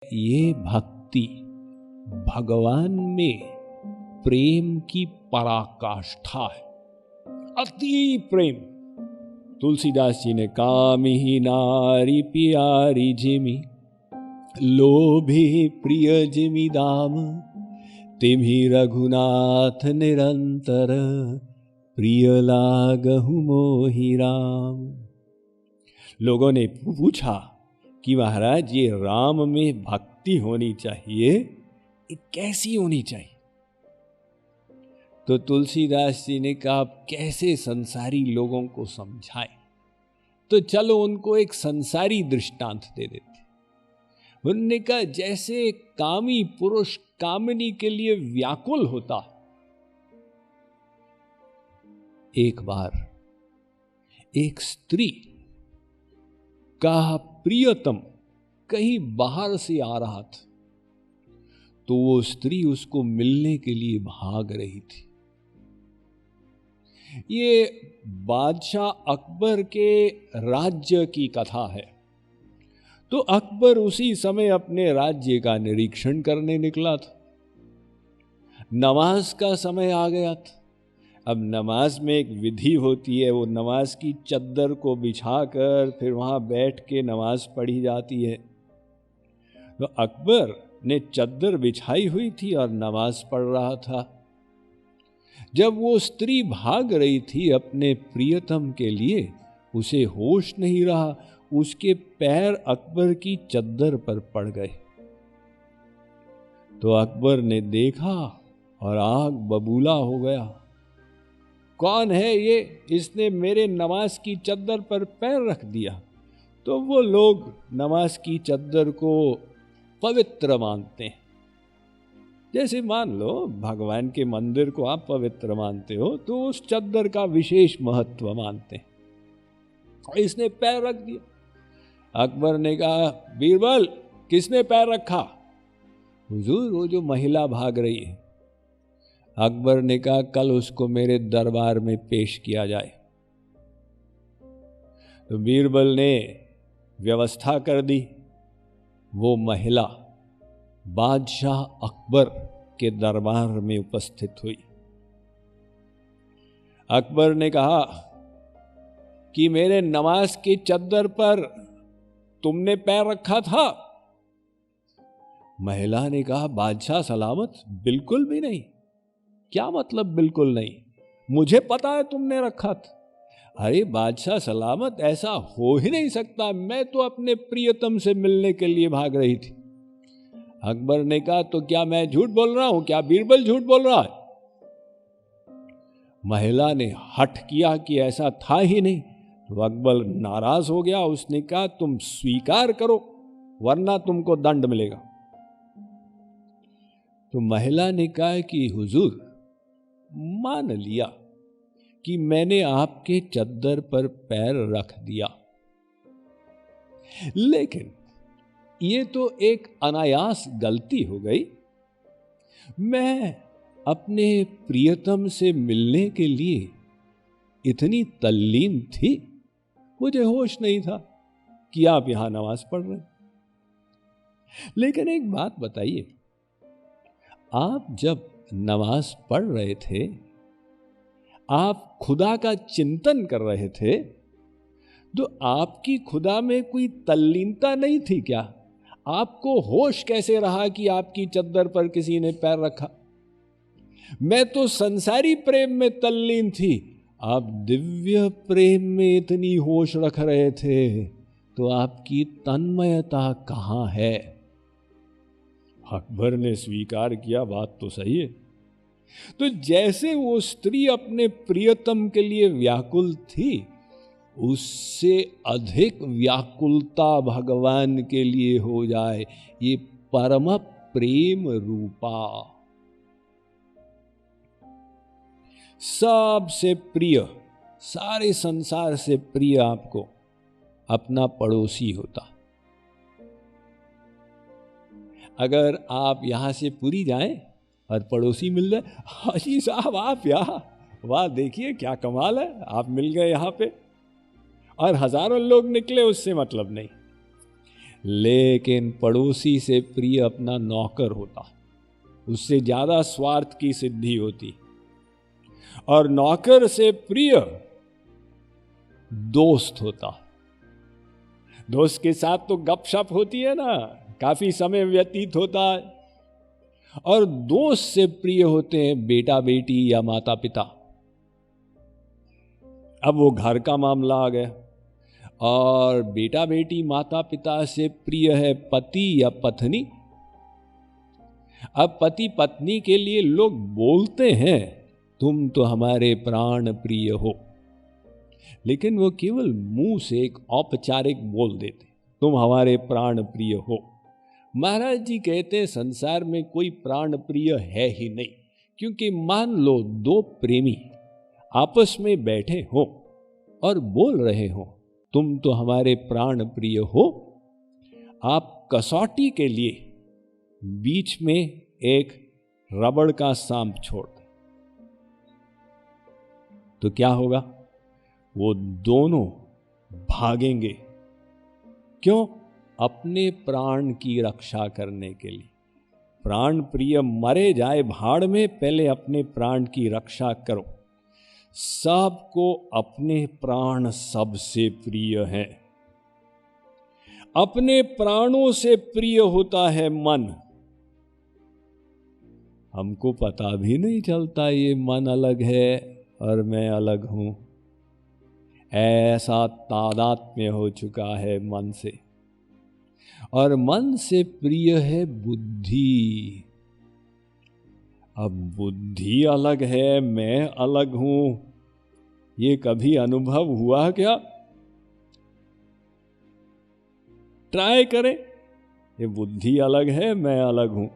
ये भक्ति भगवान में प्रेम की पराकाष्ठा है, अति प्रेम। तुलसीदास जी ने कामिही नारी प्यारी जिमी, लोभी प्रिय जिमी दाम, तिम्ही रघुनाथ निरंतर, प्रिय लागहु मोहि राम। लोगों ने पूछा कि महाराज ये राम में भक्ति होनी चाहिए, ये कैसी होनी चाहिए? तो तुलसीदास जी ने कहा आप कैसे संसारी लोगों को समझाएं, तो चलो उनको एक संसारी दृष्टांत दे देते। उन्होंने कहा जैसे कामी पुरुष कामिनी के लिए व्याकुल होता, एक बार एक स्त्री का प्रियतम कहीं बाहर से आ रहा था, तो वो स्त्री उसको मिलने के लिए भाग रही थी। ये बादशाह अकबर के राज्य की कथा है। तो अकबर उसी समय अपने राज्य का निरीक्षण करने निकला था। नमाज का समय आ गया था। अब नमाज में एक विधि होती है, वो नमाज की चद्दर को बिछाकर फिर वहां बैठ के नमाज पढ़ी जाती है। तो अकबर ने चद्दर बिछाई हुई थी और नमाज पढ़ रहा था। जब वो स्त्री भाग रही थी अपने प्रियतम के लिए, उसे होश नहीं रहा, उसके पैर अकबर की चद्दर पर पड़ गए। तो अकबर ने देखा और आग बबूला हो गया। कौन है ये, इसने मेरे नमाज की चद्दर पर पैर रख दिया? तो वो लोग नमाज की चद्दर को पवित्र मानते हैं। जैसे मान लो भगवान के मंदिर को आप पवित्र मानते हो, तो उस चद्दर का विशेष महत्व मानते हैं। इसने पैर रख दिया। अकबर ने कहा बीरबल किसने पैर रखा? हुजूर वो जो महिला भाग रही है। अकबर ने कहा कल उसको मेरे दरबार में पेश किया जाए। तो बीरबल ने व्यवस्था कर दी। वो महिला बादशाह अकबर के दरबार में उपस्थित हुई। अकबर ने कहा कि मेरे नमाज की चद्दर पर तुमने पैर रखा था? महिला ने कहा बादशाह सलामत, बिल्कुल भी नहीं। क्या मतलब बिल्कुल नहीं? मुझे पता है तुमने रखा था। अरे बादशाह सलामत, ऐसा हो ही नहीं सकता, मैं तो अपने प्रियतम से मिलने के लिए भाग रही थी। अकबर ने कहा तो क्या मैं झूठ बोल रहा हूं? क्या बीरबल झूठ बोल रहा है? महिला ने हठ किया कि ऐसा था ही नहीं। तो अकबर नाराज हो गया। उसने कहा तुम स्वीकार करो वरना तुमको दंड मिलेगा। तो महिला ने कहा कि हुजूर मान लिया कि मैंने आपके चद्दर पर पैर रख दिया, लेकिन ये तो एक अनायास गलती हो गई। मैं अपने प्रियतम से मिलने के लिए इतनी तल्लीन थी, मुझे होश नहीं था कि आप यहां नमाज पढ़ रहे हैं। लेकिन एक बात बताइए, आप जब नमाज पढ़ रहे थे, आप खुदा का चिंतन कर रहे थे, तो आपकी खुदा में कोई तल्लीनता नहीं थी क्या? आपको होश कैसे रहा कि आपकी चद्दर पर किसी ने पैर रखा? मैं तो संसारी प्रेम में तल्लीन थी, आप दिव्य प्रेम में इतनी होश रख रहे थे, तो आपकी तन्मयता कहां है? अकबर ने स्वीकार किया बात तो सही है। तो जैसे वो स्त्री अपने प्रियतम के लिए व्याकुल थी, उससे अधिक व्याकुलता भगवान के लिए हो जाए, ये परम प्रेम रूपा। सबसे प्रिय, सारे संसार से प्रिय आपको अपना पड़ोसी होता। अगर आप यहां से पुरी जाएं और पड़ोसी मिल जाए, हाजी साहब आप यहाँ, वाह देखिए क्या कमाल है, आप मिल गए यहाँ पे, और हजारों लोग निकले उससे मतलब नहीं। लेकिन पड़ोसी से प्रिय अपना नौकर होता, उससे ज्यादा स्वार्थ की सिद्धि होती। और नौकर से प्रिय दोस्त होता। दोस्त के साथ तो गपशप होती है ना, काफी समय व्यतीत होता है। और दोस्त से प्रिय होते हैं बेटा बेटी या माता पिता। अब वो घर का मामला आ गया। और बेटा बेटी माता पिता से प्रिय है पति या पत्नी। अब पति पत्नी के लिए लोग बोलते हैं तुम तो हमारे प्राण प्रिय हो, लेकिन वो केवल मुंह से एक औपचारिक बोल देते, तुम हमारे प्राण प्रिय हो। महाराज जी कहते हैं संसार में कोई प्राण प्रिय है ही नहीं, क्योंकि मान लो दो प्रेमी आपस में बैठे हो और बोल रहे हो तुम तो हमारे प्राण प्रिय हो, आप कसौटी के लिए बीच में एक रबड़ का सांप छोड़ दें तो क्या होगा? वो दोनों भागेंगे। क्यों? अपने प्राण की रक्षा करने के लिए। प्राण प्रिय मरे जाए भाड़ में, पहले अपने प्राण की रक्षा करो। सबको अपने प्राण सबसे प्रिय है। अपने प्राणों से प्रिय होता है मन। हमको पता भी नहीं चलता ये मन अलग है और मैं अलग हूं। ऐसा तादात्म्य हो चुका है मन से। और मन से प्रिय है बुद्धि। अब बुद्धि अलग है, मैं अलग हूं, ये कभी अनुभव हुआ क्या? ट्राई करें। ये बुद्धि अलग है, मैं अलग हूं।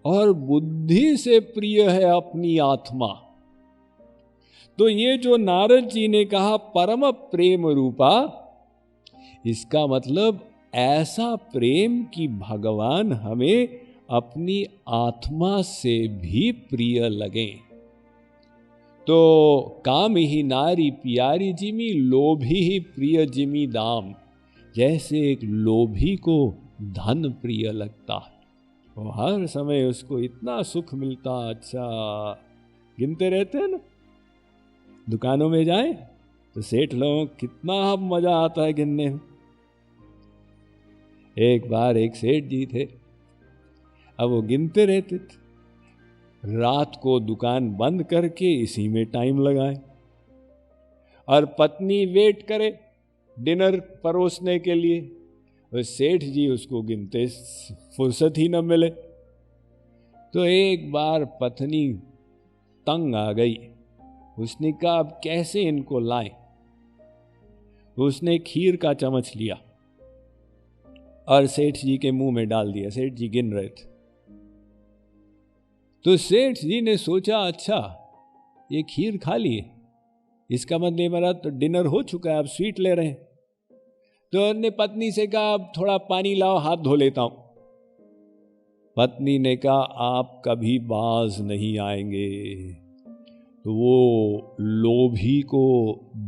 और बुद्धि से प्रिय है अपनी आत्मा। तो ये जो नारद जी ने कहा परम प्रेम रूपा, इसका मतलब ऐसा प्रेम कि भगवान हमें अपनी आत्मा से भी प्रिय लगे। तो काम ही नारी प्यारी जिमी, लोभी ही प्रिय जिमी दाम। जैसे एक लोभी को धन प्रिय लगता है, वो हर समय उसको इतना सुख मिलता, अच्छा गिनते रहते हैं ना। दुकानों में जाएं तो सेठ लोगों कितना मजा आता है गिनने में। एक बार एक सेठ जी थे, अब वो गिनते रहते थे। रात को दुकान बंद करके इसी में टाइम लगाए, और पत्नी वेट करे डिनर परोसने के लिए। और सेठ जी उसको गिनते फुर्सत ही न मिले। तो एक बार पत्नी तंग आ गई। उसने कहा अब कैसे इनको लाएं। तो उसने खीर का चम्मच लिया और सेठ जी के मुंह में डाल दिया। सेठ जी गिन रहे थे। तो सेठ जी ने सोचा अच्छा ये खीर खा लिए, इसका मतलब मेरा तो डिनर हो चुका है, अब स्वीट ले रहे हैं। तो उन्होंने पत्नी से कहा अब थोड़ा पानी लाओ, हाथ धो लेता हूं। पत्नी ने कहा आप कभी बाज नहीं आएंगे। तो वो लोभी को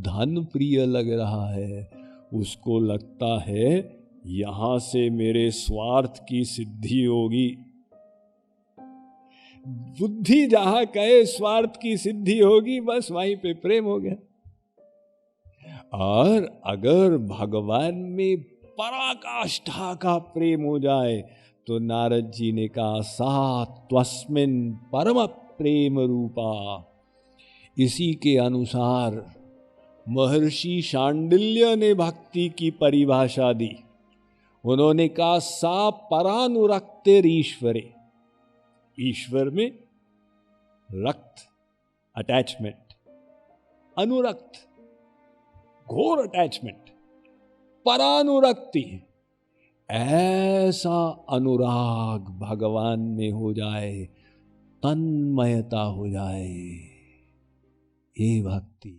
धन प्रिय लग रहा है। उसको लगता है यहां से मेरे स्वार्थ की सिद्धि होगी। बुद्धि जहां कहे स्वार्थ की सिद्धि होगी, बस वहीं पे प्रेम हो गया। और अगर भगवान में पराकाष्ठा का प्रेम हो जाए तो नारद जी ने कहा सा त्वस्मिन् परम प्रेम रूपा। इसी के अनुसार महर्षि शांडिल्य ने भक्ति की परिभाषा दी। उन्होंने कहा सा परानुरक्तिर ईश्वरे। ईश्वर में रक्त अटैचमेंट, अनुरक्त घोर अटैचमेंट, परानुरक्ति। ऐसा अनुराग भगवान में हो जाए, तन्मयता हो जाए, ये भक्ति।